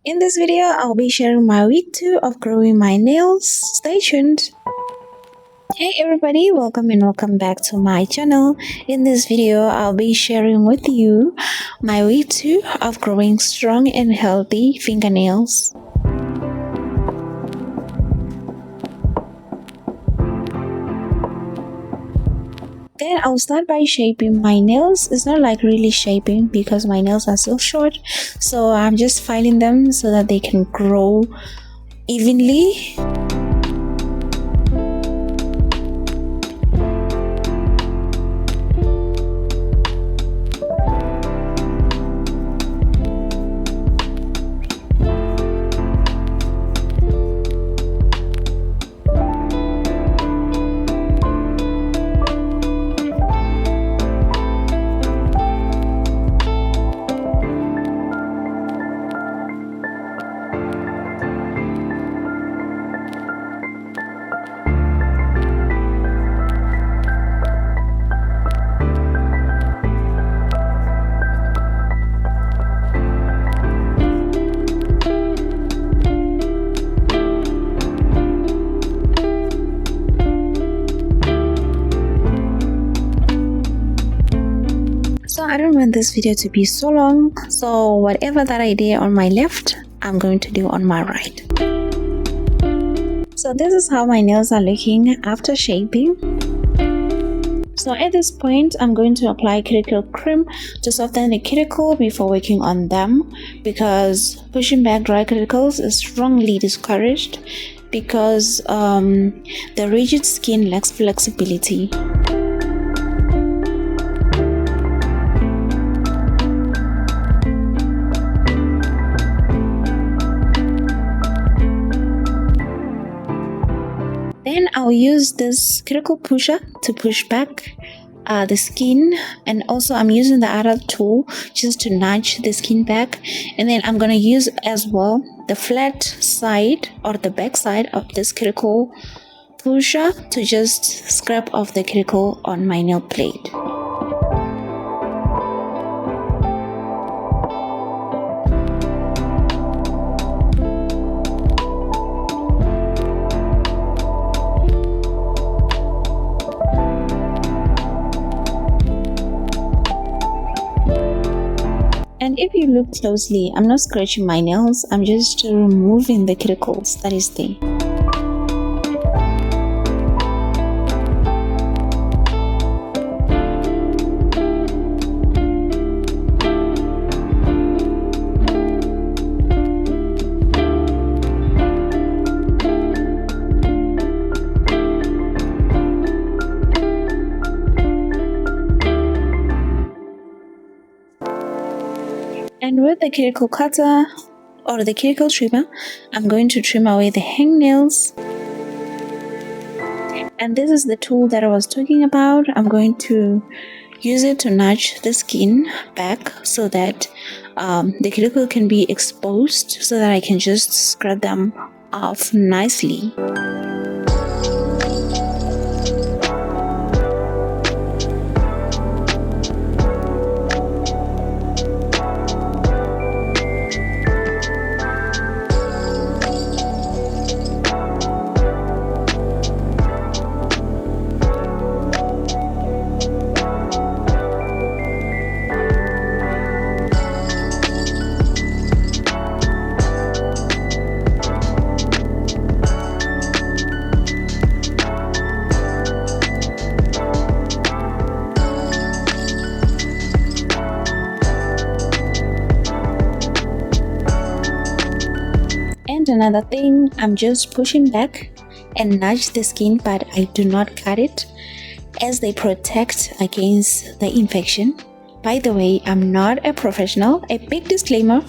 In this video, I'll be sharing my week 2 of growing my nails. Stay tuned. Hey everybody, welcome and welcome back to my channel. In this video, I'll be sharing with you my week 2 of growing strong and healthy fingernails. Then I'll start by shaping my nails. It's not like really shaping because my nails are so short, so I'm just filing them so that they can grow evenly. So I don't want this video to be so long, so whatever that I did on my left, I'm going to do on my right. So this is how my nails are looking after shaping. So at this point, I'm going to apply cuticle cream to soften the cuticle before working on them, because pushing back dry cuticles is strongly discouraged because the rigid skin lacks flexibility. Then I'll use this cuticle pusher to push back the skin, and also I'm using the other tool just to nudge the skin back. And then I'm going to use as well the flat side or the back side of this cuticle pusher to just scrape off the cuticle on my nail plate. And if you look closely, I'm not scratching my nails, I'm just removing the cuticles that is there. And with the cuticle cutter or the cuticle trimmer, I'm going to trim away the hangnails. And this is the tool that I was talking about. I'm going to use it to nudge the skin back so that the cuticle can be exposed, so that I can just scrub them off nicely. And another thing, I'm just pushing back and nudge the skin, but I do not cut it, as they protect against the infection. By the way, I'm not a professional, a big disclaimer.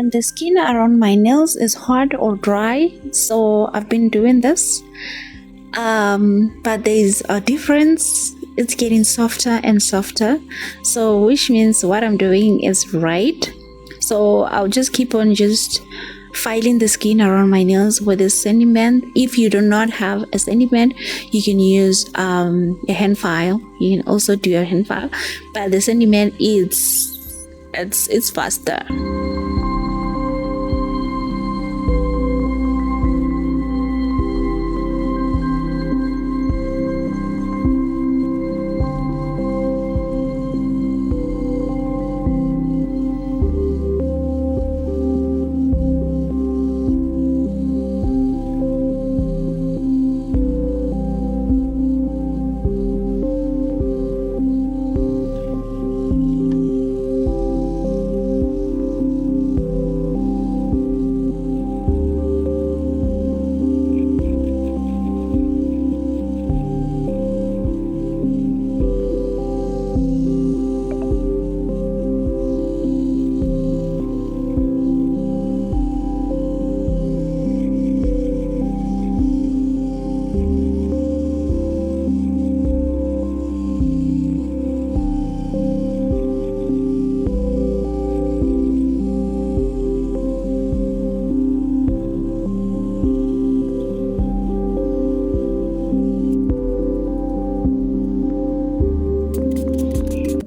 And the skin around my nails is hard or dry, so I've been doing this. But there's a difference. It's getting softer and softer, so which means what I'm doing is right. So I'll just keep on just filing the skin around my nails with a sanding band. If you do not have a sanding band, you can use a hand file. You can also do a hand file, but the sanding band it's faster.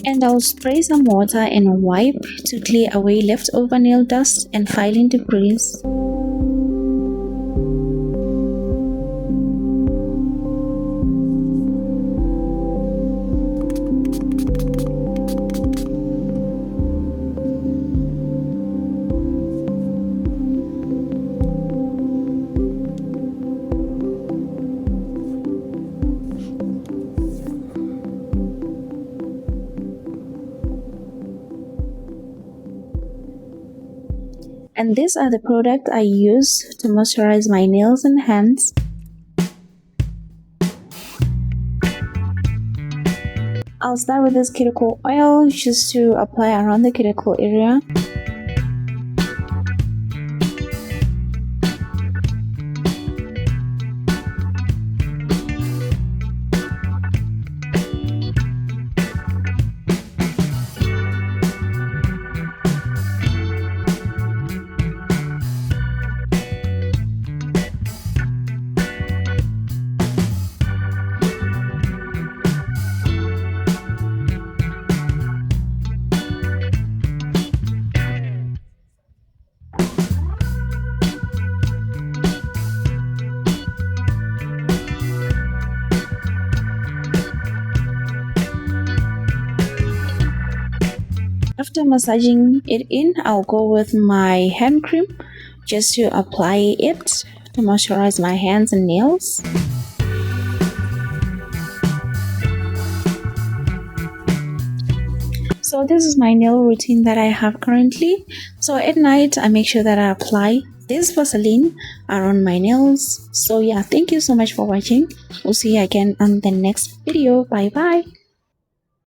And I'll spray some water and a wipe to clear away leftover nail dust and filing debris. And these are the products I use to moisturize my nails and hands. I'll start with this cuticle oil just to apply around the cuticle area. After massaging it in, I'll go with my hand cream just to apply it to moisturize my hands and nails. So this is my nail routine that I have currently. So at night, I make sure that I apply this Vaseline around my nails. So yeah, thank you so much for watching. We'll see you again on the next video. Bye bye.